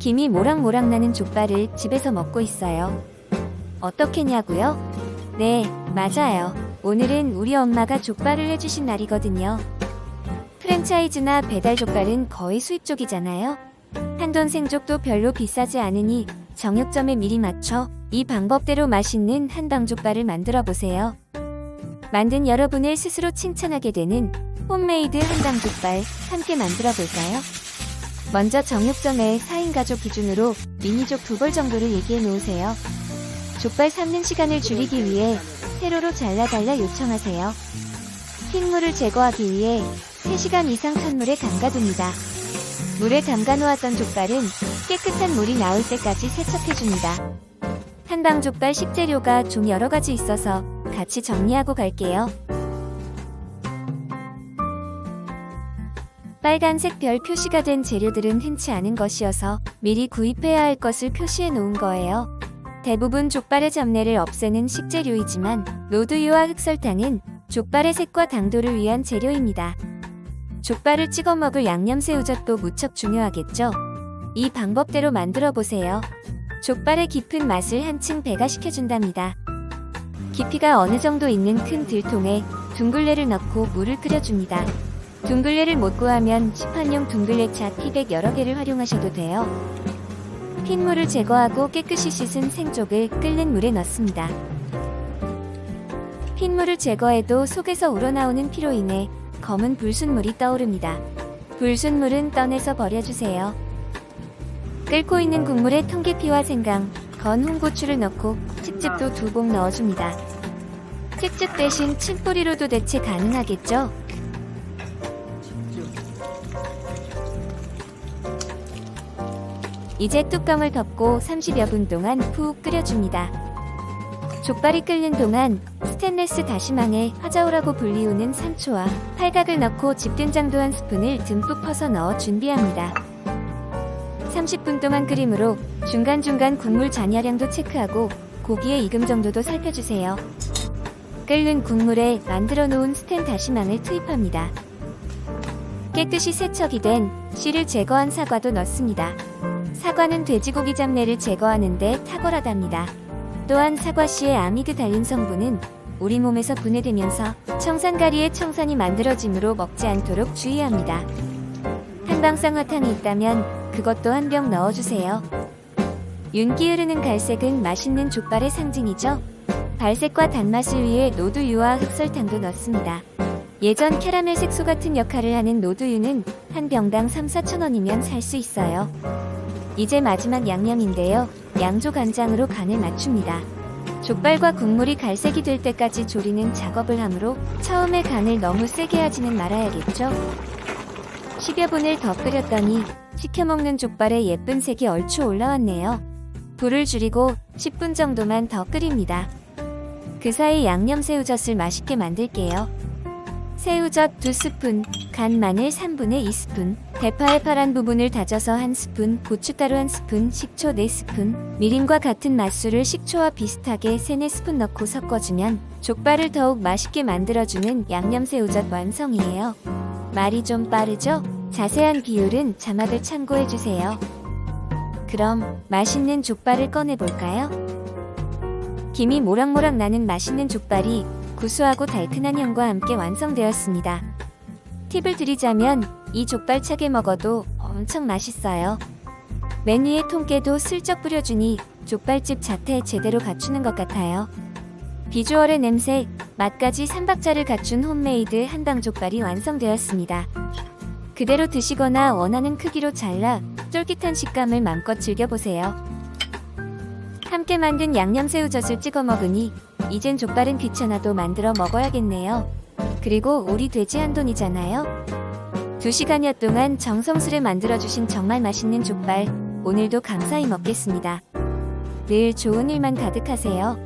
김이 모락모락 나는 족발을 집에서 먹고 있어요. 어떻게냐고요? 네, 맞아요. 오늘은 우리 엄마가 족발을 해주신 날이거든요. 프랜차이즈나 배달 족발은 거의 수입 쪽이잖아요. 한돈 생족도 별로 비싸지 않으니 정육점에 미리 맞춰 이 방법대로 맛있는 한방 족발을 만들어 보세요. 만든 여러분을 스스로 칭찬하게 되는 홈메이드 한방 족발 함께 만들어 볼까요? 먼저 정육점에 4인 가족 기준으로 미니족 2벌 정도를 얘기해 놓으세요. 족발 삶는 시간을 줄이기 위해 세로로 잘라달라 요청하세요. 핏물을 제거하기 위해 3시간 이상 찬물에 담가둡니다. 물에 담가 놓았던 족발은 깨끗한 물이 나올 때까지 세척해줍니다. 한방 족발 식재료가 좀 여러가지 있어서 같이 정리하고 갈게요. 빨간색 별 표시가 된 재료들은 흔치 않은 것이어서 미리 구입해야 할 것을 표시해 놓은 거예요. 대부분 족발의 잡내를 없애는 식재료이지만 로드유와 흑설탕은 족발의 색과 당도를 위한 재료입니다. 족발을 찍어 먹을 양념새우젓도 무척 중요하겠죠? 이 방법대로 만들어 보세요. 족발의 깊은 맛을 한층 배가시켜준답니다. 깊이가 어느 정도 있는 큰 들통에 둥글레를 넣고 물을 끓여줍니다. 둥글레를 못 구하면 시판용 둥글레차 티백 여러 개를 활용하셔도 돼요. 핏물을 제거하고 깨끗이 씻은 생족을 끓는 물에 넣습니다. 핏물을 제거해도 속에서 우러나오는 피로 인해 검은 불순물이 떠오릅니다. 불순물은 떠내서 버려주세요. 끓고 있는 국물에 통계피와 생강, 건 홍고추를 넣고 칡즙도 2봉 넣어줍니다. 칡즙 대신 칡뿌리로도 대체 가능하겠죠? 이제 뚜껑을 덮고 30여 분 동안 푹 끓여줍니다. 족발이 끓는 동안 스테인리스 다시망에 화자오라고 불리우는 산초와 팔각을 넣고 집된장도 1스푼을 듬뿍 퍼서 넣어 준비합니다. 30분 동안 끓임으로 중간중간 국물 잔여량도 체크하고 고기의 익음 정도도 살펴주세요. 끓는 국물에 만들어 놓은 스텐 다시망을 투입합니다. 깨끗이 세척이 된 씨를 제거한 사과도 넣습니다. 사과는 돼지고기 잡내를 제거하는 데 탁월하답니다. 또한 사과씨의 아미드 달린 성분은 우리 몸에서 분해되면서 청산가리의 청산이 만들어지므로 먹지 않도록 주의합니다. 한방 쌍화탕이 있다면 그것도 한 병 넣어주세요. 윤기 흐르는 갈색은 맛있는 족발의 상징이죠. 발색과 단맛을 위해 노두유와 흑설탕도 넣습니다. 예전 캐러멜 색소 같은 역할을 하는 노두유는 한 병당 3-4천원이면 살 수 있어요. 이제 마지막 양념인데요. 양조 간장으로 간을 맞춥니다. 족발과 국물이 갈색이 될 때까지 조리는 작업을 하므로 처음에 간을 너무 세게 하지는 말아야겠죠? 10여 분을 더 끓였더니 시켜먹는 족발의 예쁜 색이 얼추 올라왔네요. 불을 줄이고 10분 정도만 더 끓입니다. 그 사이 양념새우젓을 맛있게 만들게요. 새우젓 2스푼, 간 마늘 3분의 2스푼, 대파의 파란 부분을 다져서 1스푼, 고춧가루 1스푼, 식초 4스푼, 미림과 같은 맛술을 식초와 비슷하게 3-4스푼 넣고 섞어주면 족발을 더욱 맛있게 만들어주는 양념새우젓 완성이에요. 말이 좀 빠르죠? 자세한 비율은 자막을 참고해주세요. 그럼 맛있는 족발을 꺼내볼까요? 김이 모락모락 나는 맛있는 족발이 구수하고 달큰한 향과 함께 완성되었습니다. 팁을 드리자면 이 족발 차게 먹어도 엄청 맛있어요. 맨 위에 통깨도 슬쩍 뿌려주니 족발집 자태 제대로 갖추는 것 같아요. 비주얼의 냄새, 맛까지 3박자를 갖춘 홈메이드 한방 족발이 완성되었습니다. 그대로 드시거나 원하는 크기로 잘라 쫄깃한 식감을 맘껏 즐겨보세요. 함께 만든 양념새우젓을 찍어 먹으니 이젠 족발은 귀찮아도 만들어 먹어야겠네요. 그리고 우리 돼지 한돈이잖아요. 2시간여 동안 정성스레 만들어주신 정말 맛있는 족발, 오늘도 감사히 먹겠습니다. 늘 좋은 일만 가득하세요.